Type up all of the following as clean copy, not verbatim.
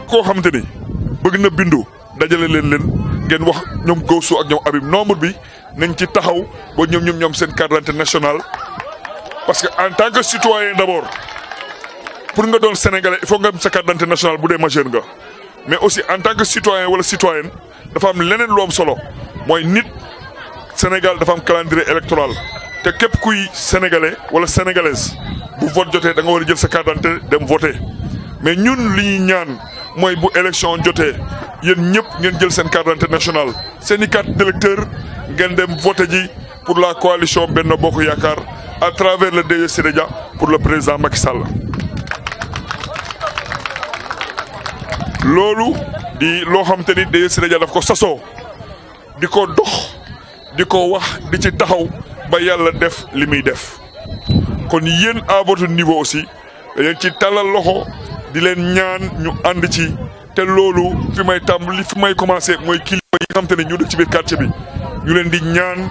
koo xamante ni bëgg na bindu dajale leen ngeen wax ñoom Gawsu ak ñoom Habib nombre bi nañ ci taxaw ba ñoom seen carte d'identité nationale parce que en tant que citoyen d'abord pour nga doon sénégalais il faut nga am sa carte d'identité nationale bu dee majeur nga mais aussi en tant que citoyen wala citoyenne dafa am leneen lu am solo mooy nit Sénégal dafa am calendrier électoral te képp kuy sénégalais wala sénégalaise bu vote jotee da nga war a jël sa carte d'identité dem voter mais ñun li ñuy ñaan mooy bu élection jotee yéen ñëpp ngeen jël seen carte d'identité nationale seen i carte d'électeur ngeen dem voter ji pour la coalition Benno Bokk Yaakaar à travers le DG Siré Dia pour le président Macky Sall. loolu di loo xam te ni DG Siré Dia daf ko sasoo di ko dox di ko wax di ci taxaw ba yàlla def li muy def kon yéen à votre niveau aussi dañu ci talal loxo di leen ñaan ñu ànd ci te loolu fi may tàmbali fi may commencé mooy kilifa yi nga xam te ne ñu dëkk ci biir quartier bi ñu leen di ñaan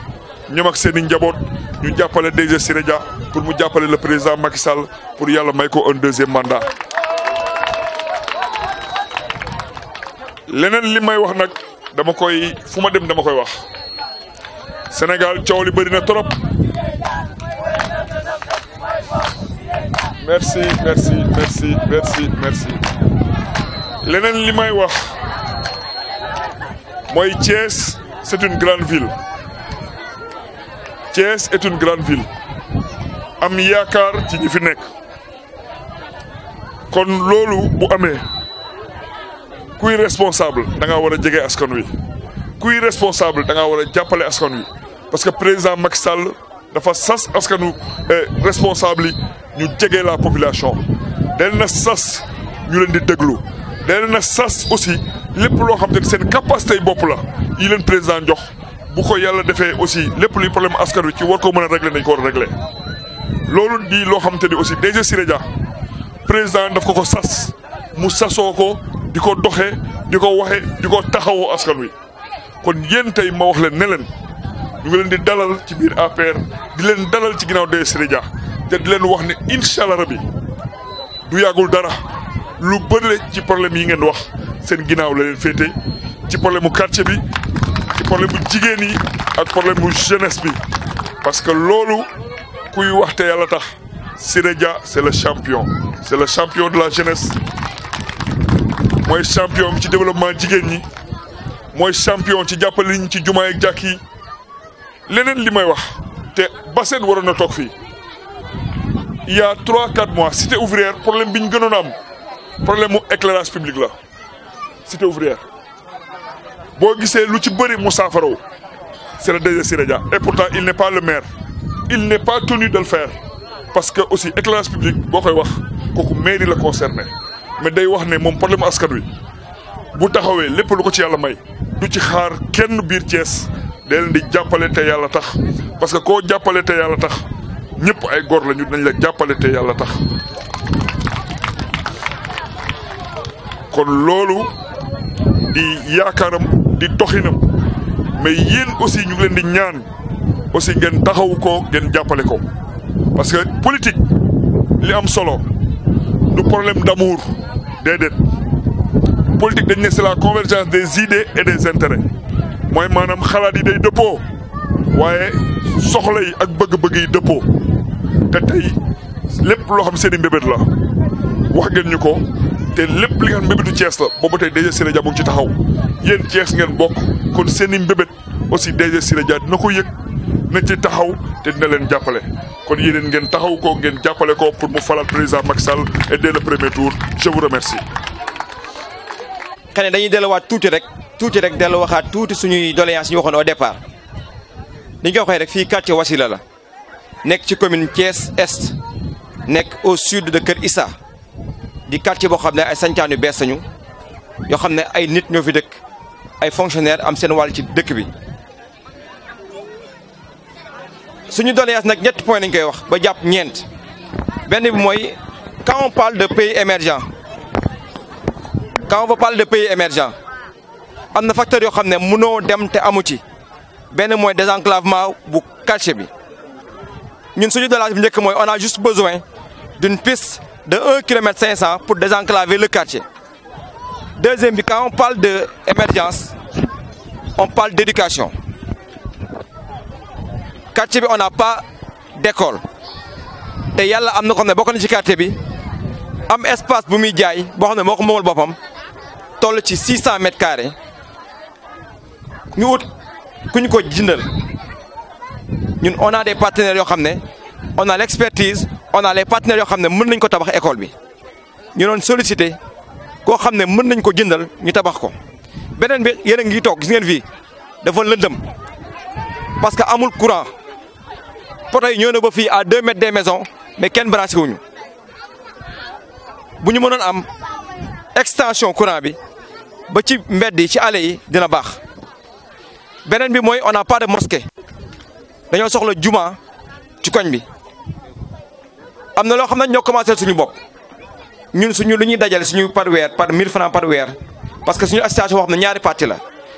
ñoom ak seen i njaboot ñu jàppale DG Siré Dia pour mu jàppale le président Macky Sall pour yàlla may ko un deuxième mandat. leneen li may wax nag dama koy fu ma dem dama koy wax Sénégal coow li bëri na trop. merci. leneen li may wax mooy Thiès c'est une grande ville Thiès est une grande ville am yaakaar ci ñi fi nekk kon loolu bu amee kuy responsable da nga war a jege askan wi kuy responsable da nga war a jàppale askan wi parce que président Macky Sall dafa sas askanu responsable yi ñu jege la population del na sas ñu leen di déglu del na sas aussi lépp loo xam ne seen capacité bopp la yi leen président jox bu ko yàlla defee aussi lépp luy problème askan wi ci war ko mën a régler nañ ko war a régler loolu di loo xam te ni aussi DG Siré Dia président daf ko sas mu sasoo ko di ko doxee di ko waxee di ko taxawoo askan wi kon yéen tey ma wax leen ne leen ñu ngi leen di dalal ci biir APR di leen dalal ci ginnaaw DG Siré Dia te di leen wax ne incha allah rabi du yàggul dara lu bëri ci problème yi ngeen wax seen ginnaaw la leen féete ci problème mu quartier bi ci problème mu jigéen yi ak problème mu jeunesse bi parce que loolu kuy waxte yàlla tax Siré Dia c'est le champion de la jeunesse mooy champion ci développement jigéen ñi mooy champion ci jàppale ñi ci jumaa ak jàkk yi leneen li may wax te Bassène waroon na toog fii il y a 3-4 mois cité ouvrière problème bi ñu gënoon a am problème mu éclairage public la cité ouvrière boo gisee lu ci bëri mu saafaraw c'est le DG Siré Dia et pourtant il n'est pas le maire il n'est pas tenu de le faire parce que aussi éclairage public boo koy wax kooku mairie la concerné mais day wax ne moom problème askan wi bu taxawee lépp lu ko ci yàlla may du ci xaar kenn biir Thiès day leen di jàppale te yàlla tax parce que koo jàppale te yàlla tax ñëpp ay góor la ñu dañ la jàppale te yàlla tax kon loolu di yaakaaram di doxinam mais yéen aussi ñu ngi leen di ñaan aussi ngeen taxawu ko ngeen jàppale ko parce que politique li am solo du problème d'amour déedéet politique dañ ne c'est la convergence des idées et des intérêts mooy maanaam xalaat yi day dëppoo waaye soxla yi ak bëgg-bëgg yi dëppoo te tey lépp loo xam seen i mbébét la wax ngeen ñu ko te lépp li nga xam mbébétu Thiès la boobu tey DG Siré Dia mu ngi ci taxaw yéen Thiès ngeen bokk kon seen i mbébét aussi DG Siré Dia dina ko yëg na ci taxaw te dina leen jàppale kon yéen ngeen taxaw ko ngeen jàppale ko pour mu falal président Macky Sall et dès le premier tour je vous remercie. xëy na dañuy delluwaat tuuti rek dellu waxaat tuuti suñuy doléances ñu waxoon au départ ni ñu ko waxee rek fii quartier Wasila la nekk ci commune Thiès Est nekk au sud de Kër Issa di quartier boo xam ne ay sancaan yu bees lañu yoo xam ne ay nit ñoo fi dëkk ay fonctionnaires am seen wàll ci dëkk bi. suñu doléance nag ñetti point lañ koy wax ba jàpp ñeent benn bi mooy quand on parle de pays émergent am na facteur yoo xam ne mënoo dem te amu ci benn mooy désenclavement bu quartier bi ñun suñu doléance bi njëkk mooy on a juste besoin d'une piste de 1,5 km pour désenclaver le quartier Deuxième bi, quand on parle d'émergence, on parle d'éducation. Quartier bi on n'a pas d'école te yàlla am na ko xam ne bokk na ci quartier bi am espace bu muy jaay boo xam ne moo ko moomal boppam toll ci 600 mètres carrés ñu ut ku ñu ko jëndal ñun on a des partenaires yoo xam ne on a l'expertise on a les partenaires yoo xam ne mën nañ ko tabax école bi ñu doon sollicité koo xam ne mën nañ ko jëndal ñu tabax ko. beneen bi yéen a ngi toog gis ngeen fii dafa lëndëm parce que amul courant poto yi ñëw na ba fii à 2 mètres des maisons mais kenn branché wuñu bu ñu mënoon am extension courant bi ba ci mbedd yi ci allées yi dina baax. beneen bi mooy on n'a pas de mosquée dañoo soxla juma ci koñ bi am na loo xam ne ñoo commencé suñu bopp ñun suñu lu ñuy dajale suñu par weer par 1000 francs par weer parce que suñu association boo xam ne ñaari parti la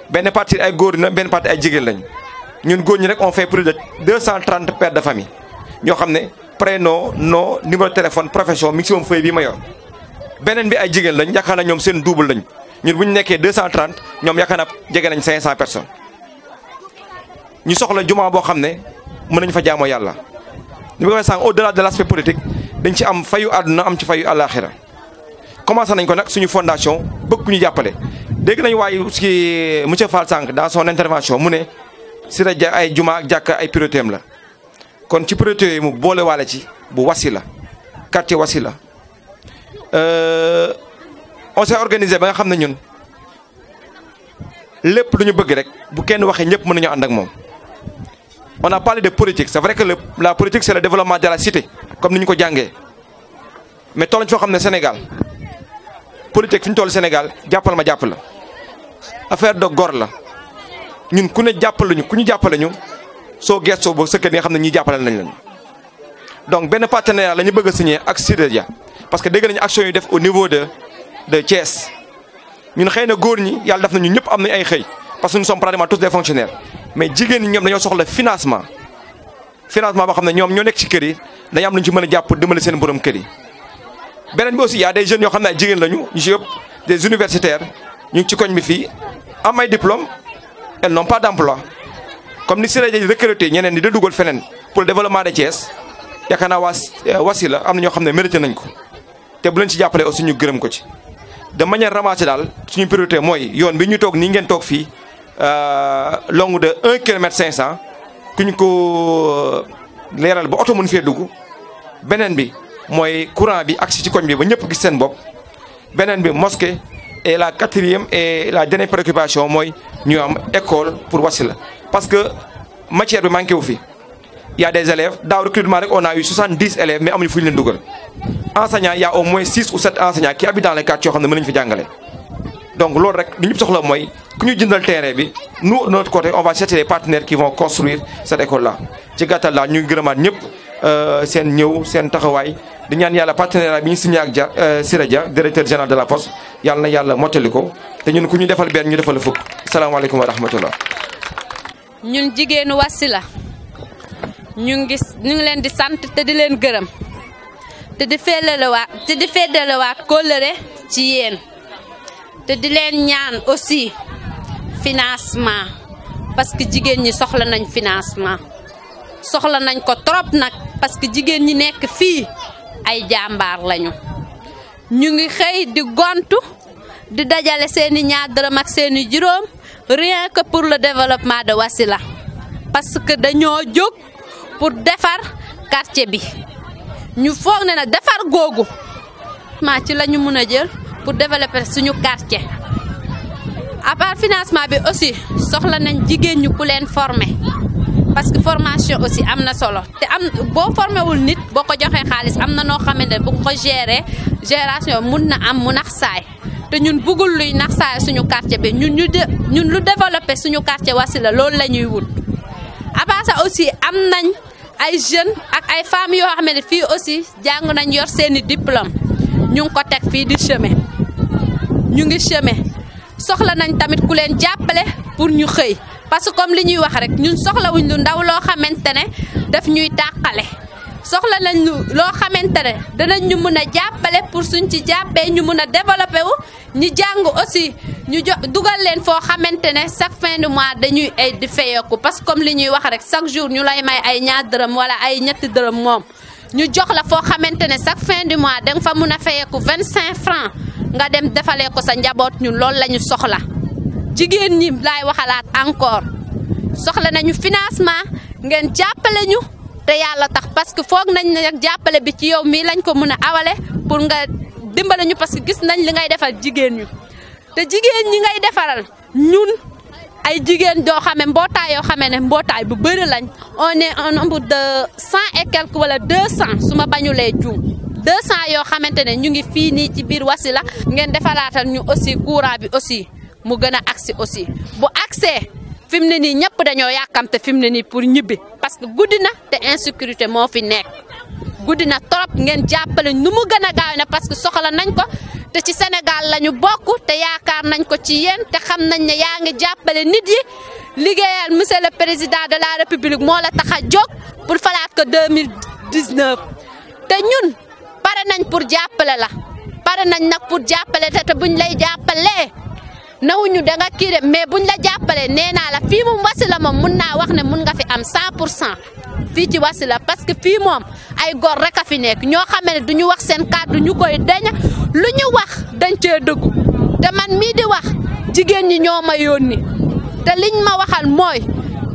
benn parti ay góor na benn parti ay jigéen lañ ñun góor ñi rek on fait plus de 230 pères de famille ñoo xam ne prénom nom numéro de téléphone profession maximum feuille bii ma yor beneen bi ay jigéen lañ yaakaar na ñoom seen double lañ ñun bu ñu nekkee 230 ñoom yaakaar na jege nañ 500 personnes ñu soxla juma boo xam ne mën nañ fa jaamoo yàlla. ni ma ko waxee sànq au-delà de l'aspect politique dañ ci am fayu àdduna am ci fayu àllaaxira commencé nañ ko nag suñu fondation bëgg ku ñu jàppale dégg nañ waaye ci monsieur Fall sànq dans son intervention mu ne Siré Dia ay juma ak jàkka ay priorité am la kon ci priorité yooyu mu boole waale ci bu Wasila quartier Wasila on s'est organisé ba nga xam ne ñun lépp lu ñu bëgg rek bu kenn waxee ñëpp mën nañu ànd ak moom. On a parlé de politique c'est vrai que la politique c'est le développement de la cité comme ni ñu ko jàngee mais toll nañu foo xam ne Sénégal politique fi ñu toll Sénégal jàppal ma jàpp la affaire de gor la ñun ku ne jàppale ñu ku ñu jàppale ñu soo gëstoo ba sëkk di nga xam ne ñii jàppale nañ lañu. donc benn partenariat la ñu bëgg a signé ak Siré Dia parce que dégg nañu action yu def au niveau de Thiès ñun xëy na góor ñi yàlla def na ñun ñëpp am nañ ay xëy parce que nous sommes pratiquement tous des fonctionnaires. mais jigéen ñi ñoom dañoo soxla financement boo xam ne ñoom ñoo nekk ci kër yi dañu am lu ñu ci mën a jàpp dimbali seen borom kër yi. beneen bi aussi y a des jeunes yoo xam ne ay jigéen lañu ñu ci yëpp des universitaires ñu ngi ci koñ bi fii am ay diplômes elles n'ont pas d'emploi comme ni Siré Dia recruter ñeneen ñi da dugal feneen pour le développement de Thiès yaakaar naa Wasila am na ñoo xam ne mérité nañ ko te bu leen ci jàppale aussi ñu gërëm ko ci. de manière ramassée daal suñu priorité mooy yoon bi ñu toog nii ngeen toog fii. longue de 1 kilomètre 500 ku ñu ko leeral ba oto mën fee dugg beneen bi mooy courant bi agsi ci koñ bi ba ñëpp gis seen bopp beneen bi mosquée et la quatrième et la dernière préoccupation mooy ñu am école pour Wasila parce que matière bi manqué wu fi y a des élèves daaw recrutement rek on a eu 70 élèves mais amuñu fu ñu leen dugal enseignants y a au moins 6 ou 7 enseignants qui habitent dans les quartiers yoo xam ne mën nañu fi jàngale donc loolu rek li ñu soxla mooy ku ñu jëndal terrain bi nous de notre côté on va chercher des partenaires qui vont construire cette école là ci gàttal daal ñu ngi gërëmaat ñëpp seen ñëw seen taxawaay di ñaan yàlla partenariat bi ñu signé ak Siré Dia directeur général de la poste yàlla na yàlla mottali ko te ñun ku ñu defal benn ñu defal fukk salaamaaleykum wa rahmatullah. ñun jigéenu Wasila ñu ngi leen di sant te di leen gërëm te di feddalewaat kóllëre ci yéen. te di leen ñaan aussi financement parce que jigéen ñi soxla nañ financement soxla nañ ko trop nag parce que jigéen ñi nekk fii ay jàmbaar lañu ñu ngi xëy di gontu di dajale seeni ñaar dërëm ak seeni juróom rien que pour le développement de Wasila parce que dañoo jóg pour defar quartier bi ñu foog ne nag defar googu maa ci la ñu mën a jël pour développer suñu quartier à part financement bi aussi soxla nañ jigéen ñu ku leen former parce que formation aussi am na solo te am boo formé wul nit boo ko joxee xaalis am na noo xamante ne bu ko gérer génération mun na am mu nax saay te ñun bëggul luy nax saay suñu quartier bi ñun lu développer suñu quartier Wasila loolu la ñuy wut. à part ça aussi am nañ ay jeunes ak ay femmes yoo xam ne fii aussi jàng nañ yor seeni diplôme ñu ngi ko teg fii di chemin ñu ngi chemin soxla nañ tamit ku leen jàppale pour ñu xëy parce que comme li ñuy wax rek ñun soxlawuñ lu ndaw loo xamante ne daf ñuy tàqale soxla nañ loo xamante ne danañ ñu mun a jàppale pour suñ ci jàppee ñu mun a développé wu ñi jàng aussi ñu dugal leen foo xamante ne chaque fin de mois dañuy ay di fayeeku parce que comme li ñuy wax rek chaque jour ñu lay may ay ñaar dërëm wala ay ñetti dërëm moom ñu jox la foo xamante ne chaque fin du mois danga fa mun a fayeeku 25 francs nga dem defalee ko sa njaboot ñun loolu la ñu soxla jigéen ñi laay waxalaat encore soxla nañu financement ngeen jàppale ñu te yàlla tax parce que foog nañ ne nag jàppale bi ci yow mii lañ ko mun a awale pour nga dimbale ñu parce que gis nañ li ngay defal jigéen ñu te jigéen ñi ngay defaral ñun ay jigéen doo xame mbootaay yoo xamee ne mbootaay bu bëri lañ on est un nombre de 100 et quelques wala 200 su ma bañulee juum 200 yoo xamante ne ñu ngi fii nii ci biir Wasila ngeen defaraatal ñu aussi courant bi aussi mu gën a agsi aussi bu agsee fi mu ne nii ñëpp dañoo yàkkamte fi mu ne nii pour ñibbi parce que guddi na te insécurité moo fi nekk guddi na trop ngeen jàppale nu mu gën a gaaw na parce que soxla nañ ko te ci Sénégal la ñu bokk te yaakaar nañ ko ci yéen te xam nañ ne yaa ngi jàppale nit yi liggéeyal monsieur le président de la république moo la tax a jóg pour falaat ko 2019 te ñun pare nañ pour jàppale la pare nañ nag pour jàppale te buñ lay jàppalee nawuñu da nga kii de mais buñ la jàppalee nee naa la fii moom Wasila moom mun naa wax ne mun nga fi am 100% fii ci Wasila parce que fii moom ay góor rek a fi nekk ñoo xam ne duñu wax seen kàddu ñu koy daña lu ñu wax dañ cee dëggu te man mii di wax jigéen ñi ñoo ma yónni te liñ ma waxal mooy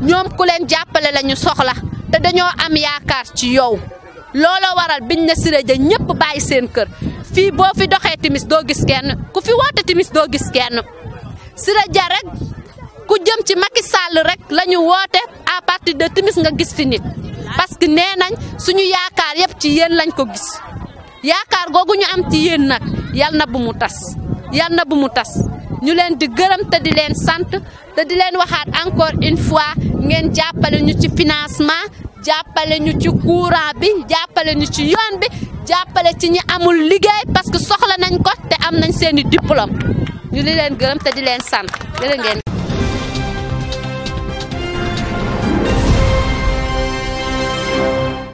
ñoom ku leen jàppale la ñu soxla te dañoo am yaakaar ci yow looloo waral biñ ne Siré Dia ñëpp bàyyi seen kër fii boo fi doxee timis doo gis kenn ku fi woote timis doo gis kenn Siré Dia rek ku jëm ci Macky Sall rek la ñu woote à partir de timis nga gis fi nit parce que nee nañ suñu yaakaar yëpp ci yéen lañ ko gis yaakaar googu ñu am ci yéen nag yal na bu mu tas yal na bu mu tas ñu leen di gërëm te di leen sant te di leen waxaat encore une fois ngeen jàppale ñu ci financement jàppale ñu ci courant bi jàppale ñu ci yoon bi jàppale ci ñi amul liggéey parce que soxla nañ ko te am nañ seeni diplôme ñu di leen gërëm te di leen sant jërë ngeen